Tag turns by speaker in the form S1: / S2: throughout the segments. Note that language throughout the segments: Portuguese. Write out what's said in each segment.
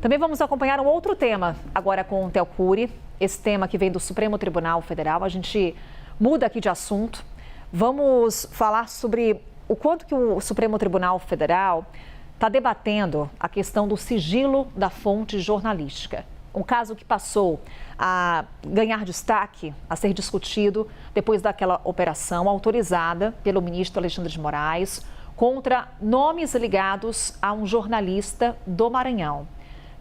S1: Também vamos acompanhar um outro tema, agora com o Theo Cury. Esse tema que vem do Supremo Tribunal Federal. A gente muda aqui de assunto. Vamos falar sobre o quanto que o Supremo Tribunal Federal está debatendo a questão do sigilo da fonte jornalística. Um caso que passou a ganhar destaque, a ser discutido depois daquela operação autorizada pelo ministro Alexandre de Moraes contra nomes ligados a um jornalista do Maranhão.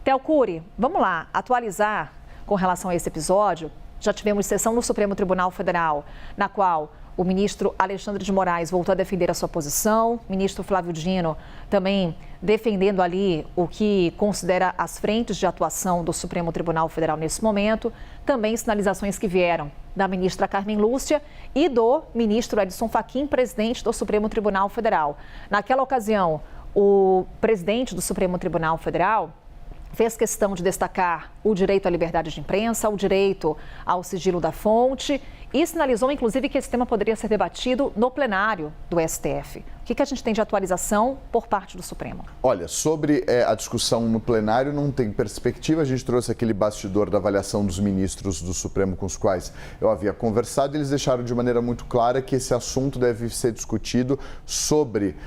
S1: Theo Cury, vamos lá, atualizar com relação a esse episódio. Já tivemos sessão no Supremo Tribunal Federal, na qual o ministro Alexandre de Moraes voltou a defender a sua posição, o ministro Flávio Dino também defendendo ali o que considera as frentes de atuação do Supremo Tribunal Federal nesse momento, também sinalizações que vieram da ministra Carmen Lúcia e do ministro Edson Fachin, presidente do Supremo Tribunal Federal. Naquela ocasião, o presidente do Supremo Tribunal Federal fez questão de destacar o direito à liberdade de imprensa, o direito ao sigilo da fonte e sinalizou, inclusive, que esse tema poderia ser debatido no plenário do STF. O que a gente tem de atualização por parte do Supremo?
S2: Olha, sobre a discussão no plenário não tem perspectiva. A gente trouxe aquele bastidor da avaliação dos ministros do Supremo com os quais eu havia conversado. Eles deixaram de maneira muito clara que esse assunto deve ser discutido sobre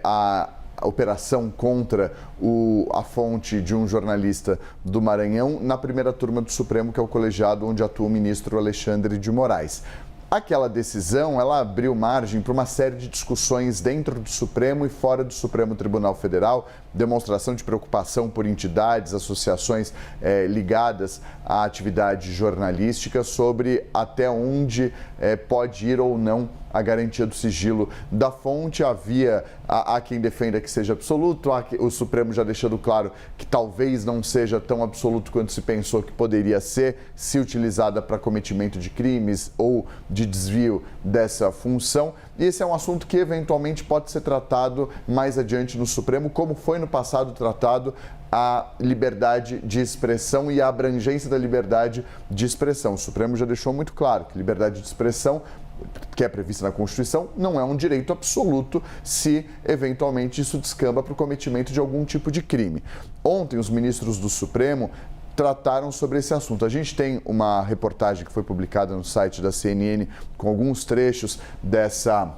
S2: a operação contra a fonte de um jornalista do Maranhão na primeira turma do Supremo, que é o colegiado onde atua o ministro Alexandre de Moraes. Aquela decisão, ela abriu margem para uma série de discussões dentro do Supremo e fora do Supremo Tribunal Federal, demonstração de preocupação por entidades, associações ligadas à atividade jornalística sobre até onde pode ir ou não a garantia do sigilo da fonte. Há quem defenda que seja absoluto, o Supremo já deixando claro que talvez não seja tão absoluto quanto se pensou que poderia ser, se utilizada para cometimento de crimes ou de desvio dessa função. E esse é um assunto que eventualmente pode ser tratado mais adiante no Supremo, como foi no passado tratado a liberdade de expressão e a abrangência da liberdade de expressão. O Supremo já deixou muito claro que liberdade de expressão, que é prevista na Constituição, não é um direito absoluto se, eventualmente, isso descamba para o cometimento de algum tipo de crime. Ontem, os ministros do Supremo trataram sobre esse assunto. A gente tem uma reportagem que foi publicada no site da CNN com alguns trechos dessa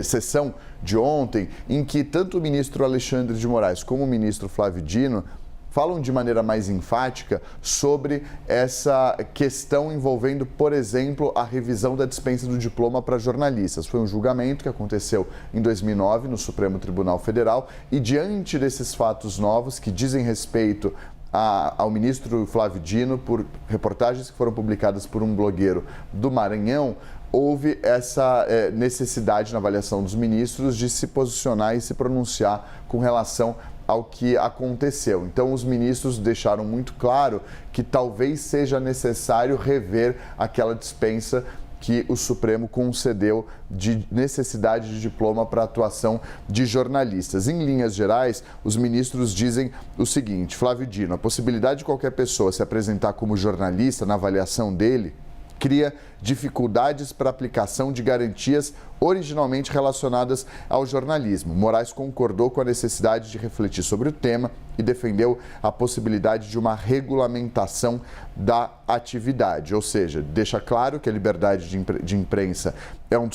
S2: sessão de ontem, em que tanto o ministro Alexandre de Moraes como o ministro Flávio Dino falam de maneira mais enfática sobre essa questão envolvendo, por exemplo, a revisão da dispensa do diploma para jornalistas. Foi um julgamento que aconteceu em 2009 no Supremo Tribunal Federal e, diante desses fatos novos que dizem respeito ao ministro Flávio Dino, por reportagens que foram publicadas por um blogueiro do Maranhão, houve essa necessidade na avaliação dos ministros de se posicionar e se pronunciar com relação ao que aconteceu. Então, os ministros deixaram muito claro que talvez seja necessário rever aquela dispensa que o Supremo concedeu de necessidade de diploma para a atuação de jornalistas. Em linhas gerais, os ministros dizem o seguinte: Flávio Dino, a possibilidade de qualquer pessoa se apresentar como jornalista na avaliação dele cria dificuldades para a aplicação de garantias originalmente relacionadas ao jornalismo. Moraes concordou com a necessidade de refletir sobre o tema e defendeu a possibilidade de uma regulamentação da atividade, ou seja, deixa claro que a liberdade de imprensa é um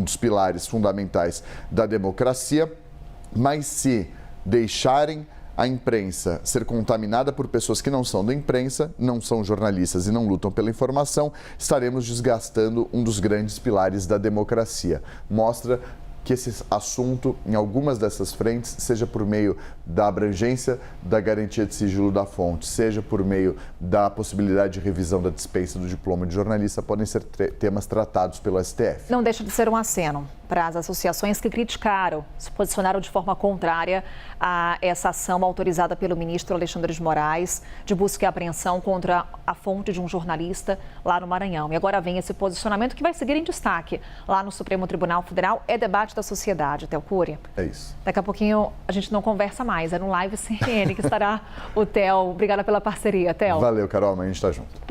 S2: dos pilares fundamentais da democracia, mas se deixarem a imprensa ser contaminada por pessoas que não são da imprensa, não são jornalistas e não lutam pela informação, estaremos desgastando um dos grandes pilares da democracia. Mostra que esse assunto, em algumas dessas frentes, seja por meio da abrangência da garantia de sigilo da fonte, seja por meio da possibilidade de revisão da dispensa do diploma de jornalista, podem ser temas tratados pelo STF.
S1: Não deixa de ser um aceno para as associações que criticaram, se posicionaram de forma contrária a essa ação autorizada pelo ministro Alexandre de Moraes de busca e apreensão contra a fonte de um jornalista lá no Maranhão. E agora vem esse posicionamento que vai seguir em destaque lá no Supremo Tribunal Federal. É debate da sociedade, Theo Cury.
S2: É isso.
S1: Daqui a pouquinho a gente não conversa mais, é no Live CNN que estará o Theo. Obrigada pela parceria, Theo.
S2: Valeu, Carol, amanhã a gente está junto.